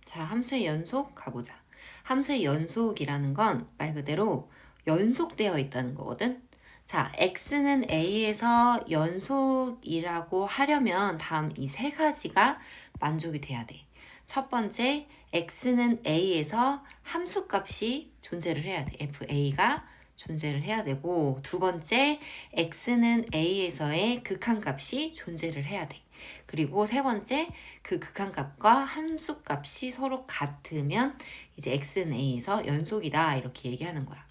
자, 함수의 연속 가보자. 함수의 연속이라는 건 말 그대로 연속되어 있다는 거거든. 자, x는 a에서 연속이라고 하려면 다음 이 세 가지가 만족이 돼야 돼. 첫 번째, x는 a에서 함수값이 존재를 해야 돼. fa가 존재를 해야 되고, 두 번째, x는 a에서의 극한값이 존재를 해야 돼. 그리고 세 번째, 그 극한값과 함수값이 서로 같으면 이제 x는 a에서 연속이다 이렇게 얘기하는 거야.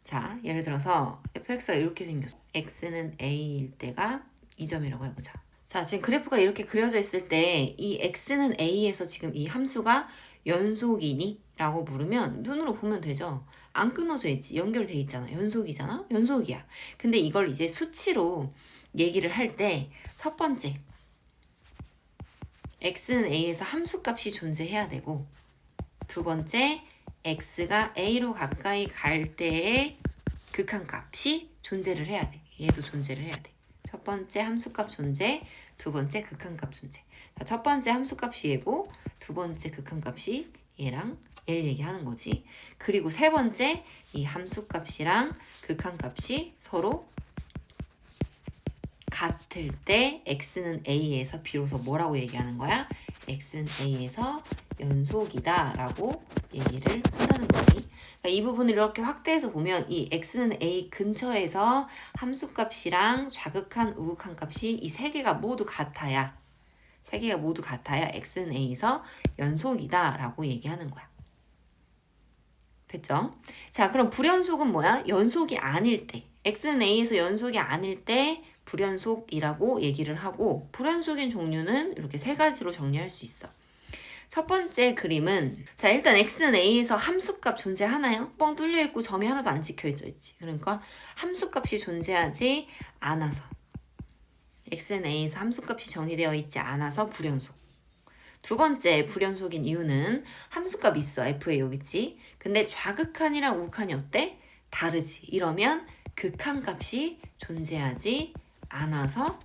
자, 예를 들어서 fx가 이렇게 생겼어. x는 a일 때가 2점이라고 해보자. 자, 지금 그래프가 이렇게 그려져 있을 때 이 x는 a에서 지금 이 함수가 연속이니? 라고 물으면 눈으로 보면 되죠. 안 끊어져 있지. 연결돼 있잖아. 연속이잖아. 연속이야. 근데 이걸 이제 수치로 얘기를 할 때 첫 번째, x는 a에서 함수값이 존재해야 되고, 두 번째, x가 a로 가까이 갈 때의 극한값이 존재를 해야 돼. 얘도 존재를 해야 돼. 첫 번째 함수값 존재, 두 번째 극한값 존재. 자, 첫 번째 함수값이 얘고, 두 번째 극한값이 얘랑 얘를 얘기하는 거지. 그리고 세 번째, 이 함수값이랑 극한값이 서로 같을 때 x는 a에서 비로소 뭐라고 얘기하는 거야? x는 a에서 연속이다 라고 얘기를 한다는 거지. 그러니까 이 부분을 이렇게 확대해서 보면 이 x는 a 근처에서 함수값이랑 좌극한, 우극한 값이 이 세 개가 모두 같아야 x는 a에서 연속이다 라고 얘기하는 거야. 됐죠? 자, 그럼 불연속은 뭐야? 연속이 아닐 때. x는 a에서 연속이 아닐 때 불연속이라고 얘기를 하고, 불연속인 종류는 이렇게 세 가지로 정리할 수 있어. 첫 번째 그림은, 자, 일단 x는 a에서 함수값 존재하나요? 뻥 뚫려 있고 점이 하나도 안 찍혀져 있지. 그러니까 함수값이 존재하지 않아서, x는 a에서 함수값이 정의되어 있지 않아서 불연속. 두 번째 불연속인 이유는 함수값 있어. f에 여기 있지. 근데 좌극한이랑 우극한이 어때? 다르지. 이러면 극한값이 존재하지 않아서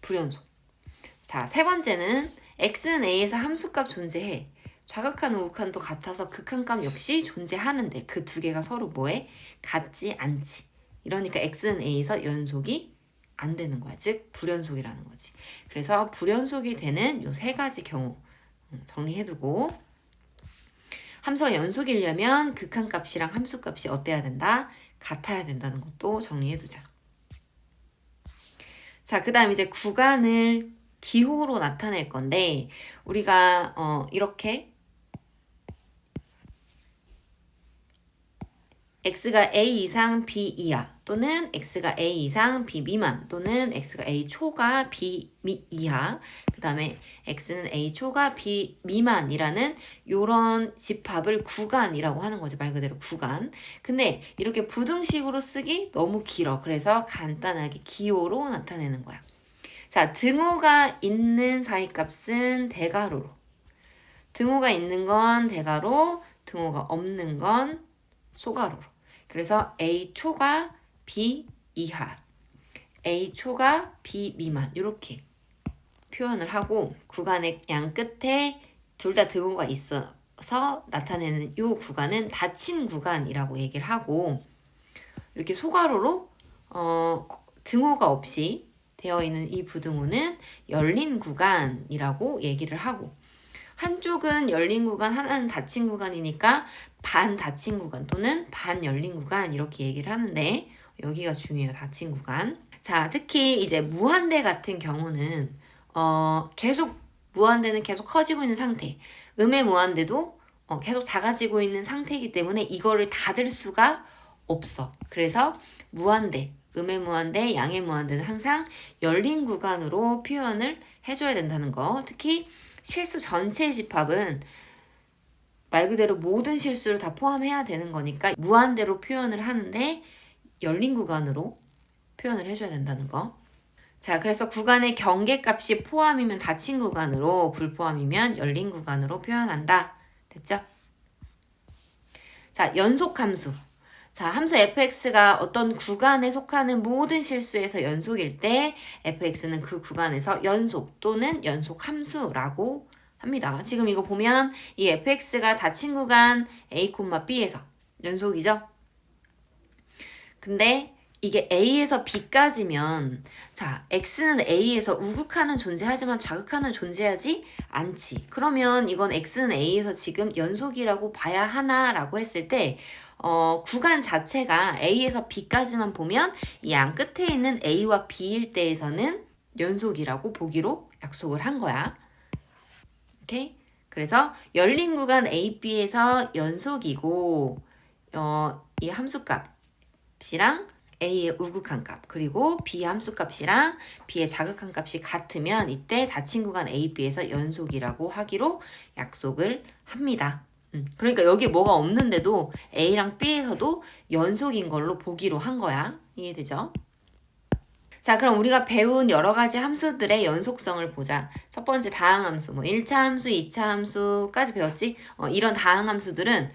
불연속. 자, 세 번째는 x는 a에서 함수값 존재해. 좌극한, 우극한도 같아서 극한값 역시 존재하는데 그 두 개가 서로 뭐해? 같지 않지. 이러니까 x는 a에서 연속이 안 되는 거야. 즉 불연속이라는 거지. 그래서 불연속이 되는 요 세 가지 경우 정리해두고, 함수가 연속이려면 극한값이랑 함수값이 어때야 된다? 같아야 된다는 것도 정리해두자. 자, 그 다음 이제 구간을 기호로 나타낼 건데, 우리가 이렇게 x가 a 이상 b 이하, 또는 x가 a 이상 b 미만, 또는 x가 a 초가 b 이하, 그 다음에 x는 a 초가 b 미만이라는 요런 집합을 구간이라고 하는 거지. 말 그대로 구간. 근데 이렇게 부등식으로 쓰기 너무 길어. 그래서 간단하게 기호로 나타내는 거야. 자, 등호가 있는 사이값은 대괄호로, 등호가 있는 건 대괄호, 등호가 없는 건 소괄호로. 그래서 a 초가 b 이하, a 초가 b 미만 이렇게 표현을 하고, 구간의 양 끝에 둘 다 등호가 있어서 나타내는 이 구간은 닫힌 구간이라고 얘기를 하고, 이렇게 소괄호로 등호가 없이 되어 있는 이 부등호는 열린 구간이라고 얘기를 하고, 한쪽은 열린 구간, 하나는 닫힌 구간이니까 반 닫힌 구간 또는 반 열린 구간 이렇게 얘기를 하는데, 여기가 중요해요. 닫힌 구간. 자, 특히 이제 무한대 같은 경우는 계속 무한대는 계속 커지고 있는 상태, 음의 무한대도 계속 작아지고 있는 상태이기 때문에 이거를 닫을 수가 없어. 그래서 무한대, 음의 무한대, 양의 무한대는 항상 열린 구간으로 표현을 해줘야 된다는 거. 특히 실수 전체 집합은 말 그대로 모든 실수를 다 포함해야 되는 거니까 무한대로 표현을 하는데 열린 구간으로 표현을 해줘야 된다는 거. 자, 그래서 구간의 경계값이 포함이면 닫힌 구간으로, 불포함이면 열린 구간으로 표현한다. 됐죠? 자, 연속함수. 자, 함수 fx가 어떤 구간에 속하는 모든 실수에서 연속일 때 fx는 그 구간에서 연속 또는 연속함수라고 합니다. 지금 이거 보면 이 fx가 닫힌 구간 a, b에서 연속이죠. 근데 이게 A에서 B까지면 자, X는 A에서 우극하는 존재하지만 좌극하는 존재하지 않지. 그러면 이건 X는 A에서 지금 연속이라고 봐야 하나라고 했을 때 구간 자체가 A에서 B까지만 보면 이 양 끝에 있는 A와 B일 때에서는 연속이라고 보기로 약속을 한 거야. 오케이? 그래서 열린 구간 A, B에서 연속이고 이 함수값이랑 A의 우극한 값 그리고 B의 함수값이랑 B의 자극한 값이 같으면 이때 닫힌 구간 A, B에서 연속이라고 하기로 약속을 합니다. 그러니까 여기 뭐가 없는데도 A랑 B에서도 연속인 걸로 보기로 한 거야. 이해되죠? 자, 그럼 우리가 배운 여러 가지 함수들의 연속성을 보자. 첫 번째 다항함수, 1차 함수, 2차 함수까지 배웠지? 이런 다항함수들은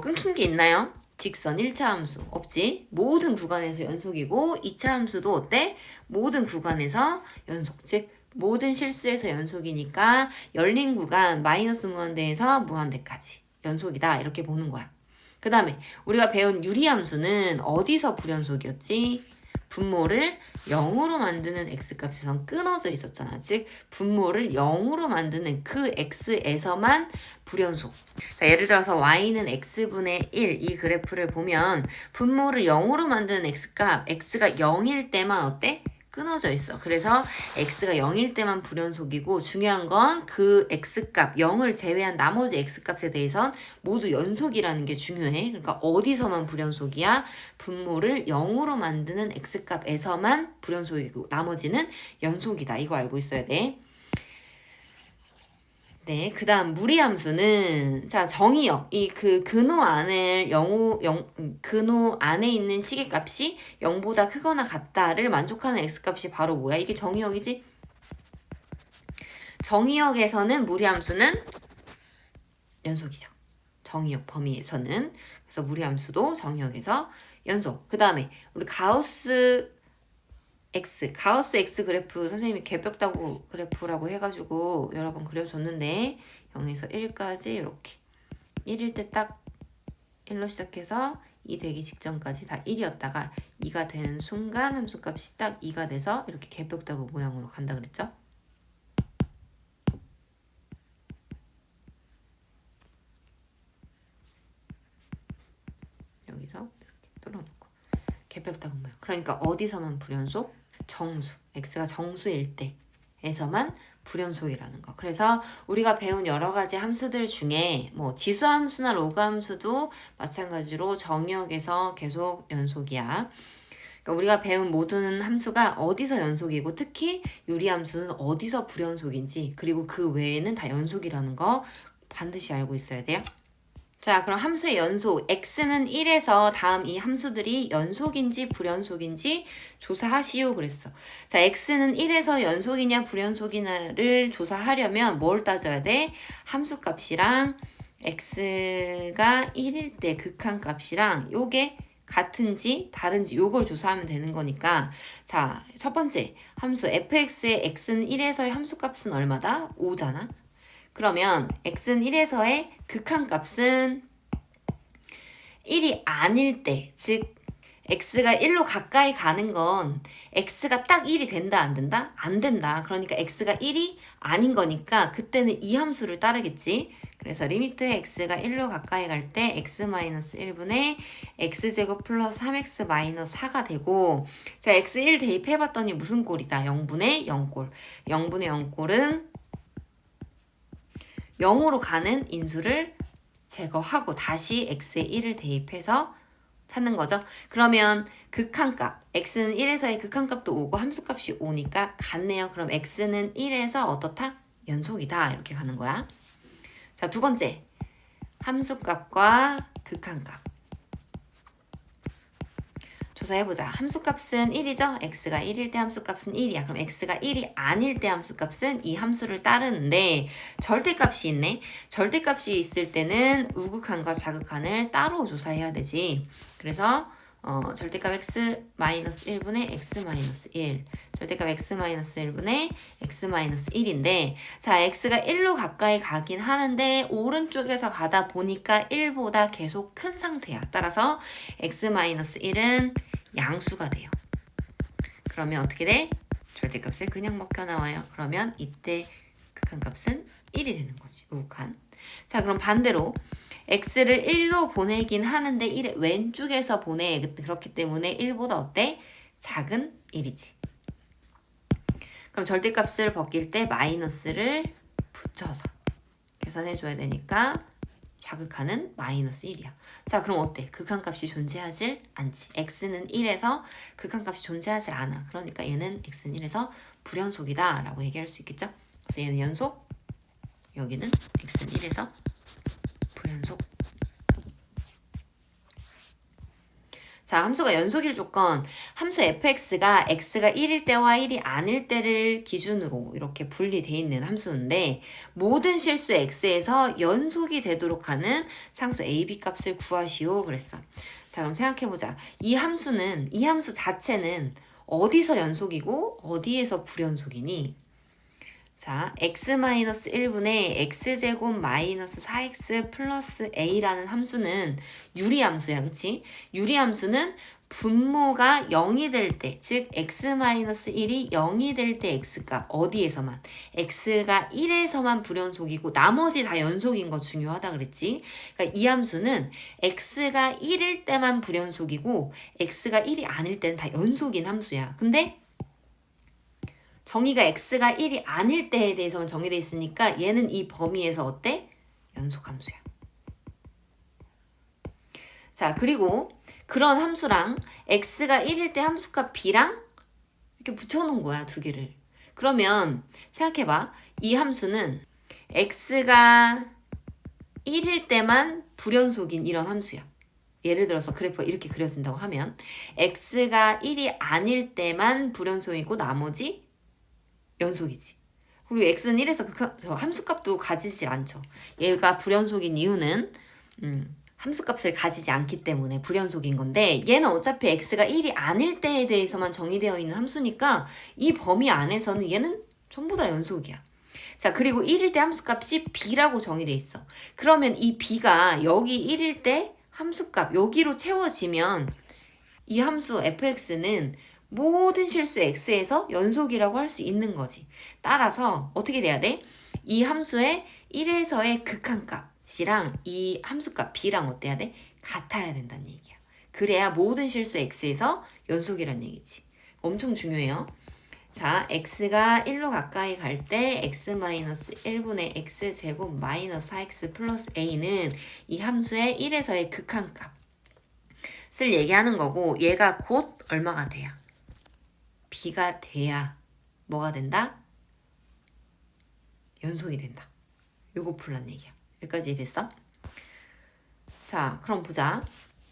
끊긴 게 있나요? 직선 1차 함수 없지. 모든 구간에서 연속이고 2차 함수도 어때? 모든 구간에서 연속. 즉 모든 실수에서 연속이니까 열린 구간 마이너스 무한대에서 무한대까지 연속이다. 이렇게 보는 거야. 그 다음에 우리가 배운 유리함수는 어디서 불연속이었지? 분모를 0으로 만드는 x값에선 끊어져 있었잖아. 즉 분모를 0으로 만드는 그 x에서만 불연속. 그러니까 예를 들어서 y는 x분의 1 이 그래프를 보면 분모를 0으로 만드는 x값 x가 0일 때만 어때? 끊어져 있어. 그래서 x가 0일 때만 불연속이고 중요한 건 그 x값 0을 제외한 나머지 x값에 대해선 모두 연속이라는 게 중요해. 그러니까 어디서만 불연속이야? 분모를 0으로 만드는 x값에서만 불연속이고 나머지는 연속이다. 이거 알고 있어야 돼. 네, 그 다음 무리함수는 자 정의역 이 근호 안에 있는 시계값이 0보다 크거나 같다를 만족하는 x값이 바로 뭐야? 이게 정의역이지? 정의역에서는 무리함수는 연속이죠. 정의역 범위에서는. 그래서 무리함수도 정의역에서 연속. 그 다음에 우리 가우스 X 그래프 선생님이 개벽다구 그래프라고 해가지고 여러 번 그려줬는데 0에서 1까지 이렇게 1일 때 딱 1로 시작해서 2 되기 직전까지 다 1이었다가 2가 되는 순간 함수값이 딱 2가 돼서 이렇게 개벽다구 모양으로 간다 그랬죠? 여기서 이렇게 뚫어놓고 개벽다구 모양. 그러니까 어디서만 불연속? 정수, x가 정수일 때에서만 불연속이라는 거. 그래서 우리가 배운 여러 가지 함수들 중에 지수함수나 로그함수도 마찬가지로 정의역에서 계속 연속이야. 그러니까 우리가 배운 모든 함수가 어디서 연속이고 특히 유리함수는 어디서 불연속인지 그리고 그 외에는 다 연속이라는 거 반드시 알고 있어야 돼요. 자, 그럼 함수의 연속 x는 1에서 다음 이 함수들이 연속인지 불연속인지 조사하시오 그랬어. 자, x는 1에서 연속이냐 불연속이냐를 조사하려면 뭘 따져야 돼? 함수값이랑 x가 1일 때 극한값이랑 요게 같은지 다른지 요걸 조사하면 되는 거니까 자, 첫 번째 함수 fx의 x는 1에서의 함수값은 얼마다? 5잖아. 그러면 x는 1에서의 극한값은 1이 아닐 때, 즉 x가 1로 가까이 가는 건 x가 딱 1이 된다 안 된다? 안 된다. 그러니까 x가 1이 아닌 거니까 그때는 이 함수를 따르겠지. 그래서 리미트 x가 1로 가까이 갈 때 x-1분의 x제곱 플러스 3x-4가 되고 자 x1 대입해봤더니 무슨 꼴이다? 0분의 0꼴. 0분의 0꼴은 0으로 가는 인수를 제거하고 다시 x에 1을 대입해서 찾는 거죠. 그러면 극한값, x는 1에서의 극한값도 5고 함수값이 5니까 같네요. 그럼 x는 1에서 어떻다? 연속이다. 이렇게 가는 거야. 자, 두 번째. 함수값과 극한값. 조사해보자. 함수값은 1이죠? x가 1일 때 함수값은 1이야. 그럼 x가 1이 아닐 때 함수값은 이 함수를 따르는데 절대값이 있네. 절대값이 있을 때는 우극한과 자극한을 따로 조사해야 되지. 그래서 절대값 x-1분의 x-1 절대값 x-1분의 x-1인데 자 x가 1로 가까이 가긴 하는데 오른쪽에서 가다 보니까 1보다 계속 큰 상태야. 따라서 x-1은 양수가 돼요. 그러면 어떻게 돼? 절대값을 그냥 먹혀 나와요. 그러면 이때 극한값은 1이 되는 거지. 우극한. 자 그럼 반대로 x를 1로 보내긴 하는데 1의 왼쪽에서 보내. 그렇기 때문에 1보다 어때? 작은 1이지. 그럼 절대값을 벗길 때 마이너스를 붙여서 계산해줘야 되니까 좌극한은 마이너스 1이야. 자 그럼 어때? 극한값이 존재하질 않지. x는 1에서 극한값이 존재하질 않아. 그러니까 얘는 x는 1에서 불연속이다 라고 얘기할 수 있겠죠? 그래서 얘는 연속, 여기는 x는 1에서 불연속. 자, 함수가 연속일 조건, 함수 fx가 x가 1일 때와 1이 아닐 때를 기준으로 이렇게 분리되어 있는 함수인데 모든 실수 x에서 연속이 되도록 하는 상수 ab 값을 구하시오 그랬어. 자, 그럼 생각해보자. 이 함수 자체는 어디서 연속이고 어디에서 불연속이니? 자, x-1분의 x제곱 마이너스 4x 플러스 a라는 함수는 유리함수야, 그치? 유리함수는 분모가 0이 될 때, 즉 x-1이 0이 될 때 x값 어디에서만? x가 1에서만 불연속이고 나머지 다 연속인 거 중요하다 그랬지? 그러니까 이 함수는 x가 1일 때만 불연속이고 x가 1이 아닐 때는 다 연속인 함수야. 근데 정의가 x가 1이 아닐 때에 대해서만 정의되어 있으니까 얘는 이 범위에서 어때? 연속함수야. 자, 그리고 그런 함수랑 x가 1일 때 함수값 b랑 이렇게 붙여놓은 거야, 두 개를. 그러면 생각해봐. 이 함수는 x가 1일 때만 불연속인 이런 함수야. 예를 들어서 그래프가 이렇게 그려진다고 하면 x가 1이 아닐 때만 불연속이고 나머지 연속이지. 그리고 x는 1에서 함수값도 가지지 않죠. 얘가 불연속인 이유는 함수값을 가지지 않기 때문에 불연속인 건데 얘는 어차피 x가 1이 아닐 때에 대해서만 정의되어 있는 함수니까 이 범위 안에서는 얘는 전부 다 연속이야. 자, 그리고 1일 때 함수값이 b라고 정의되어 있어. 그러면 이 b가 여기 1일 때 함수값 여기로 채워지면 이 함수 fx는 모든 실수 x에서 연속이라고 할 수 있는 거지. 따라서 어떻게 돼야 돼? 이 함수의 1에서의 극한값이랑 이 함수값 b랑 어때야 돼? 같아야 된다는 얘기야. 그래야 모든 실수 x에서 연속이란 얘기지. 엄청 중요해요. 자, x가 1로 가까이 갈 때 x-1분의 x제곱 마이너스 4x 플러스 a는 이 함수의 1에서의 극한값을 얘기하는 거고 얘가 곧 얼마가 돼야? b가 돼야 뭐가 된다? 연속이 된다. 요거 풀란 얘기야. 여기까지 됐어? 자, 그럼 보자.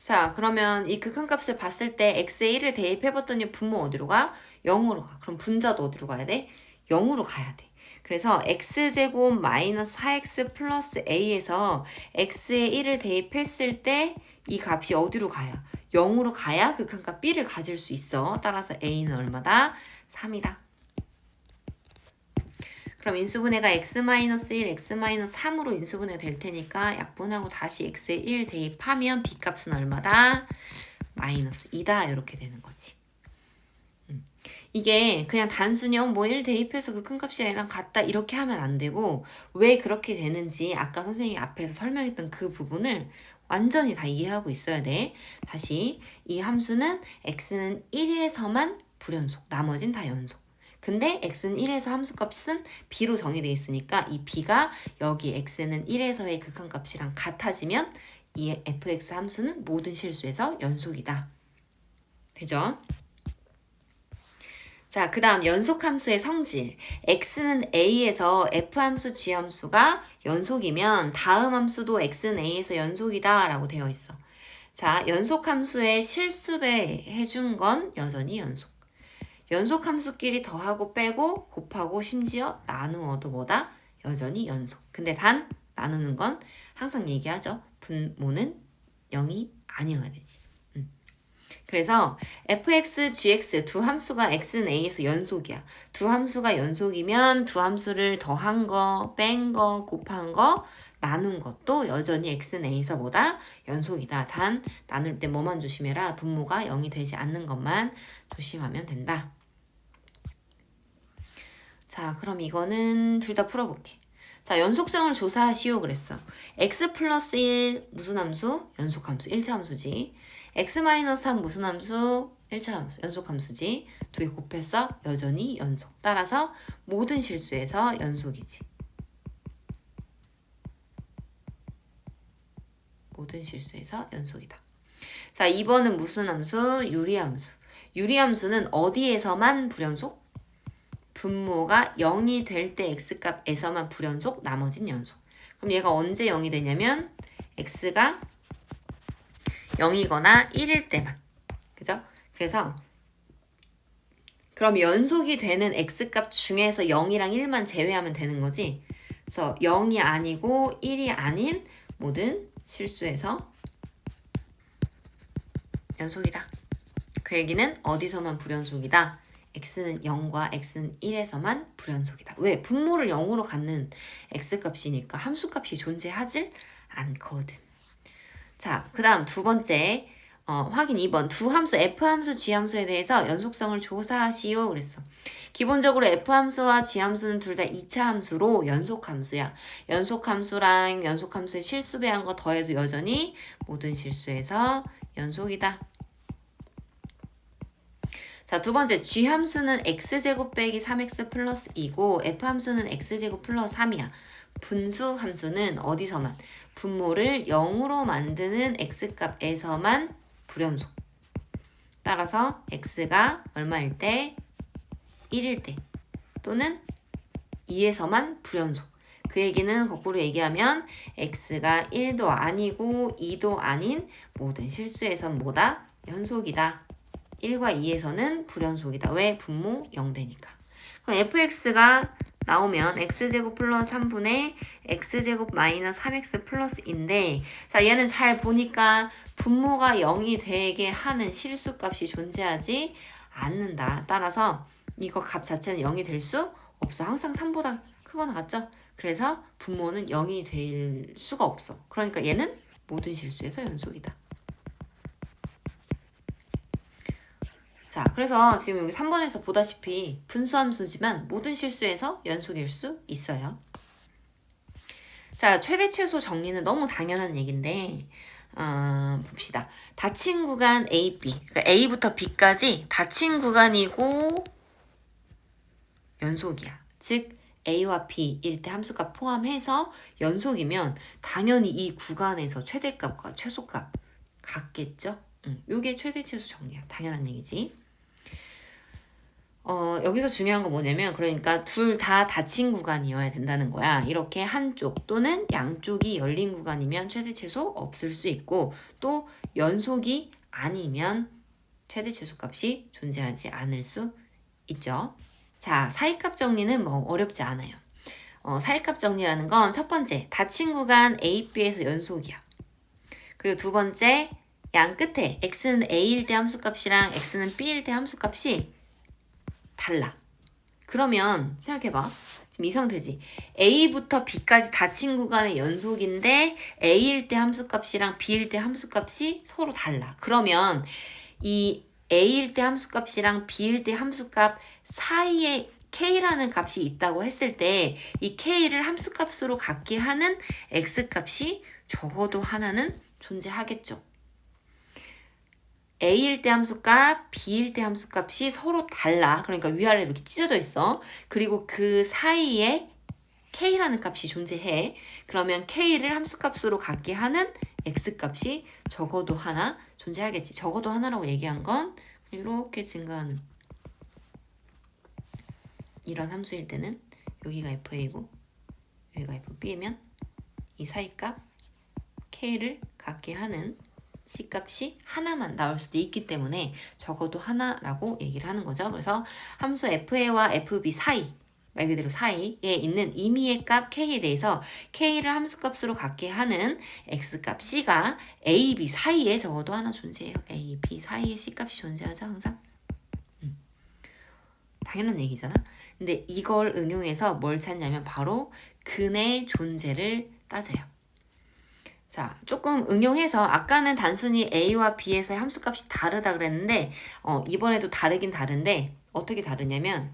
자, 그러면 이 극한값을 봤을 때 x에 1을 대입해봤더니 분모 어디로 가? 0으로 가. 그럼 분자도 어디로 가야 돼? 0으로 가야 돼. 그래서 x제곱 마이너스 4x 플러스 a에서 x에 1을 대입했을 때 이 값이 어디로 가요? 0으로 가야 극한값 b를 가질 수 있어. 따라서 a는 얼마다? 3이다. 그럼 인수분해가 x-1, x-3으로 인수분해 될 테니까 약분하고 다시 x에 1 대입하면 b값은 얼마다? 마이너스 2다. 이렇게 되는 거지. 이게 그냥 단순히 뭐 1 대입해서 그 큰 값이 얘랑 같다 이렇게 하면 안 되고 왜 그렇게 되는지 아까 선생님이 앞에서 설명했던 그 부분을 완전히 다 이해하고 있어야 돼. 다시 이 함수는 x는 1에서만 불연속, 나머진 다 연속. 근데 x는 1에서 함수값은 b로 정의되어 있으니까 이 b가 여기 x는 1에서의 극한값이랑 같아지면 이 fx 함수는 모든 실수에서 연속이다. 되죠? 자, 그 다음 연속함수의 성질. x는 a에서 f함수 g함수가 연속이면 다음 함수도 x는 a에서 연속이다 라고 되어 있어. 자, 연속함수의 실수배 해준 건 여전히 연속. 연속함수끼리 더하고 빼고 곱하고 심지어 나누어도 뭐다? 여전히 연속. 근데 단 나누는 건 항상 얘기하죠. 분모는 0이 아니어야 되지. 그래서 fx, gx 두 함수가 x는 a에서 연속이야. 두 함수가 연속이면 두 함수를 더한 거, 뺀 거, 곱한 거, 나눈 것도 여전히 x는 a에서 보다 연속이다. 단 나눌 때 뭐만 조심해라. 분모가 0이 되지 않는 것만 조심하면 된다. 자, 그럼 이거는 둘 다 풀어볼게. 자, 연속성을 조사하시오 그랬어. x 플러스 1 무슨 함수? 연속함수. 1차 함수지. x 마이너스 3 무슨 함수? 1차 함수. 연속함수지. 두 개 곱해서 여전히 연속. 따라서 모든 실수에서 연속이지. 모든 실수에서 연속이다. 자, 2번은 무슨 함수? 유리함수. 유리함수는 어디에서만 불연속? 분모가 0이 될 때 x값에서만 불연속, 나머진 연속. 그럼 얘가 언제 0이 되냐면 x가 0이거나 1일 때만. 그죠? 그래서 그럼 연속이 되는 x값 중에서 0이랑 1만 제외하면 되는 거지. 그래서 0이 아니고 1이 아닌 모든 실수에서 연속이다. 그 얘기는 어디서만 불연속이다. x는 0과 x는 1에서만 불연속이다. 왜? 분모를 0으로 갖는 x값이니까 함수값이 존재하질 않거든. 자, 그 다음 두 번째 확인 2번 두 함수 f함수, g함수에 대해서 연속성을 조사하시오 그랬어. 기본적으로 f함수와 g함수는 둘 다 2차 함수로 연속함수야. 연속함수랑 연속함수의 실수 배한 거 더해도 여전히 모든 실수에서 연속이다. 자, 두 번째 g함수는 x제곱 빼기 3x 플러스 2고 f함수는 x제곱 플러스 3이야. 분수 함수는 어디서만? 분모를 0으로 만드는 x값에서만 불연속. 따라서 x가 얼마일 때? 1일 때 또는 2에서만 불연속. 그 얘기는 거꾸로 얘기하면 x가 1도 아니고 2도 아닌 모든 실수에선 뭐다? 연속이다. 1과 2에서는 불연속이다. 왜? 분모 0되니까. 그럼 fx가 나오면 x제곱 플러스 3분의 x제곱 마이너스 3x 플러스인데 자, 얘는 잘 보니까 분모가 0이 되게 하는 실수값이 존재하지 않는다. 따라서 이거 값 자체는 0이 될 수 없어. 항상 3보다 크거나 같죠? 그래서 분모는 0이 될 수가 없어. 그러니까 얘는 모든 실수에서 연속이다. 자, 그래서 지금 여기 3번에서 보다시피 분수함수지만 모든 실수에서 연속일 수 있어요. 자, 최대 최소 정리는 너무 당연한 얘기인데 봅시다. 닫힌 구간 A, B, 그러니까 A부터 B까지 닫힌 구간이고 연속이야. 즉 A와 B일 때 함수값 포함해서 연속이면 당연히 이 구간에서 최대값과 최소값 같겠죠? 요게 최대 최소 정리야. 당연한 얘기지. 여기서 중요한 건 뭐냐면 그러니까 둘 다 닫힌 구간이어야 된다는 거야. 이렇게 한쪽 또는 양쪽이 열린 구간이면 최대 최소 없을 수 있고 또 연속이 아니면 최대 최소 값이 존재하지 않을 수 있죠. 자, 사이값 정리는 뭐 어렵지 않아요. 사이값 정리라는 건 첫 번째 닫힌 구간 A, B에서 연속이야. 그리고 두 번째 양 끝에 x는 a일 때 함수값이랑 x는 b일 때 함수값이 달라. 그러면 생각해봐. 지금 이 상태지. A부터 B까지 닫힌 구간의 연속인데 A일 때 함수값이랑 B일 때 함수값이 서로 달라. 그러면 이 A일 때 함수값이랑 B일 때 함수값 사이에 K라는 값이 있다고 했을 때 이 K를 함수값으로 갖게 하는 X값이 적어도 하나는 존재하겠죠. A일 때 함수값, B일 때 함수값이 서로 달라. 그러니까 위아래로 이렇게 찢어져 있어. 그리고 그 사이에 K라는 값이 존재해. 그러면 K를 함수값으로 갖게 하는 X값이 적어도 하나 존재하겠지. 적어도 하나라고 얘기한 건 이렇게 증가하는 이런 함수일 때는 여기가 FA고 여기가 FB면 이 사이값 K를 갖게 하는 C값이 하나만 나올 수도 있기 때문에 적어도 하나라고 얘기를 하는 거죠. 그래서 함수 FA와 FB 사이 말 그대로 사이에 있는 임의의 값 k에 대해서 k를 함수값으로 갖게 하는 x값 c가 a, b 사이에 적어도 하나 존재해요. a, b 사이에 c값이 존재하죠, 항상. 당연한 얘기잖아. 근데 이걸 응용해서 뭘 찾냐면 바로 근의 존재를 따져요. 자, 조금 응용해서 아까는 단순히 a와 b에서의 함수값이 다르다 그랬는데 이번에도 다르긴 다른데 어떻게 다르냐면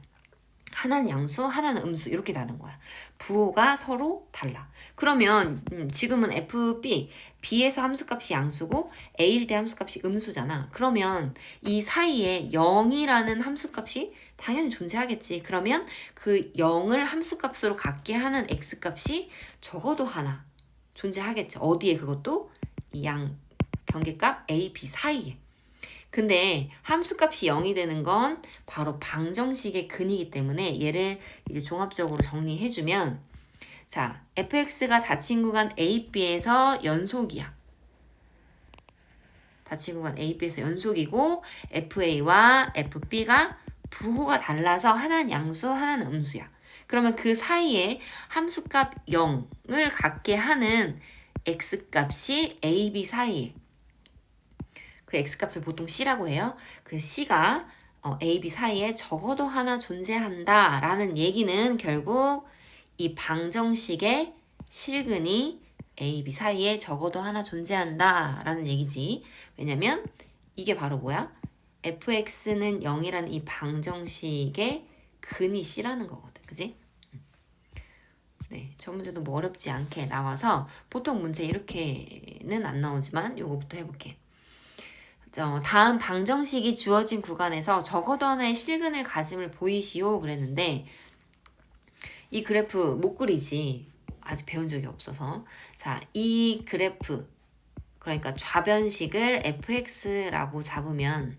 하나는 양수, 하나는 음수 이렇게 다른 거야. 부호가 서로 달라. 그러면 지금은 fb, b에서 함수값이 양수고 a일 때 함수값이 음수잖아. 그러면 이 사이에 0이라는 함수값이 당연히 존재하겠지. 그러면 그 0을 함수값으로 갖게 하는 x값이 적어도 하나 존재하겠죠. 어디에? 그것도 이 양 경계값 a, b 사이에. 근데 함수값이 0이 되는 건 바로 방정식의 근이기 때문에 얘를 이제 종합적으로 정리해주면 자, fx가 닫힌 구간 AB에서 연속이야. 닫힌 구간 AB에서 연속이고 FA와 FB가 부호가 달라서 하나는 양수, 하나는 음수야. 그러면 그 사이에 함수값 0을 갖게 하는 x값이 AB 사이에 그 x값을 보통 c라고 해요. 그 c가 a, b 사이에 적어도 하나 존재한다 라는 얘기는 결국 이 방정식의 실근이 a, b 사이에 적어도 하나 존재한다 라는 얘기지. 왜냐면 이게 바로 뭐야? fx는 0이라는 이 방정식의 근이 c라는 거거든. 그지? 네, 저 문제도 뭐 어렵지 않게 나와서 보통 문제 이렇게는 안 나오지만 요거부터 해볼게. 다음 방정식이 주어진 구간에서 적어도 하나의 실근을 가짐을 보이시오 그랬는데 이 그래프 못 그리지. 아직 배운 적이 없어서. 자, 이 그래프 그러니까 좌변식을 fx라고 잡으면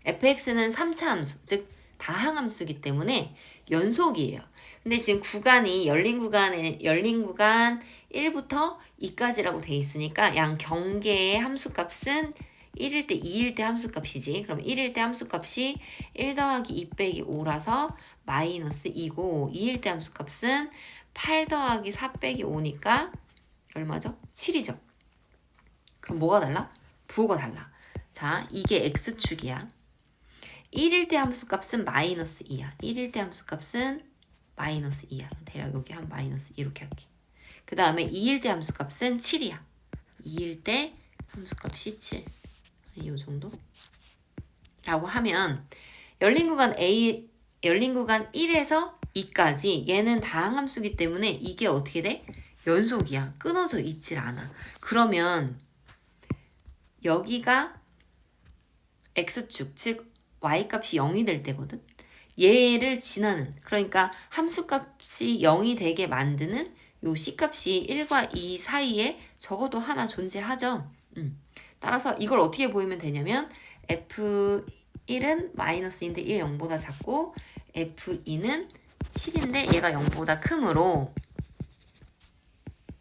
fx는 3차 함수, 즉 다항함수이기 때문에 연속이에요. 근데 지금 구간이 열린 구간 1부터 2까지라고 돼 있으니까 양 경계의 함수값은 1일 때 2일 때 함수값이지. 그럼 1일 때 함수값이 1 더하기 2 빼기 5라서 마이너스 2고 2일 때 함수값은 8 더하기 4 빼기 5니까 얼마죠? 7이죠. 그럼 뭐가 달라? 부호가 달라. 자, 이게 x축이야. 1일 때 함수값은 마이너스 2야. 1일 때 함수값은 마이너스 2야. 대략 여기 한 마이너스 2 이렇게 할게. 그 다음에 2일 때 함수값은 7이야. 2일 때 함수값이 7. 이 정도? 라고 하면 열린 구간 1에서 2까지 얘는 다항함수기 때문에 이게 어떻게 돼? 연속이야. 끊어져 있질 않아. 그러면 여기가 x축, 즉 y값이 0이 될 때거든. 얘를 지나는, 그러니까 함수값이 0이 되게 만드는 요 c값이 1과 2 사이에 적어도 하나 존재하죠. 따라서 이걸 어떻게 보이면 되냐면 f1은 마이너스인데 얘가 0보다 작고 f2는 7인데 얘가 0보다 크므로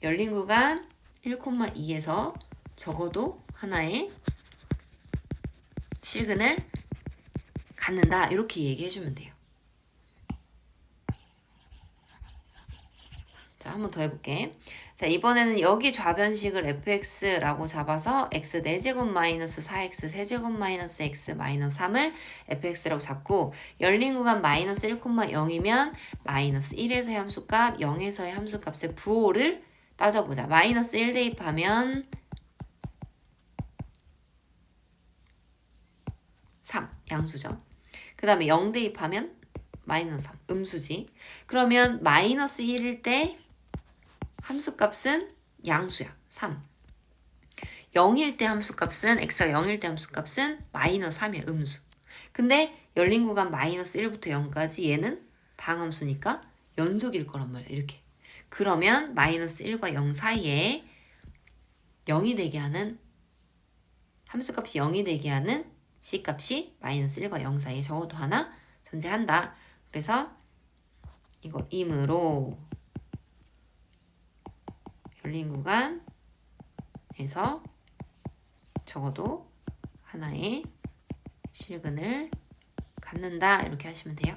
열린 구간 1,2에서 적어도 하나의 실근을 갖는다. 이렇게 얘기해주면 돼요. 자, 한 번 더 해볼게. 자, 이번에는 여기 좌변식을 fx라고 잡아서 x 4제곱 마이너스 4x 세제곱 마이너스 x 마이너스 3을 fx라고 잡고 열린 구간 마이너스 1,0이면 마이너스 1에서의 함수값, 0에서의 함수값의 부호를 따져보자. 마이너스 1 대입하면 3, 양수죠. 그 다음에 0 대입하면 마이너스 3, 음수지. 그러면 마이너스 1일 때 함수값은 양수야, 3. 0일 때 함수값은, x가 0일 때 함수값은 마이너스 3이야, 음수. 근데 열린 구간 마이너스 1부터 0까지 얘는 다항함수니까 연속일 거란 말이야, 이렇게. 그러면 마이너스 1과 0 사이에 0이 되게 하는, 함수값이 0이 되게 하는 c값이 마이너스 1과 0 사이에 적어도 하나 존재한다. 그래서 이거 임으로 열린 구간에서 적어도 하나의 실근을 갖는다. 이렇게 하시면 돼요.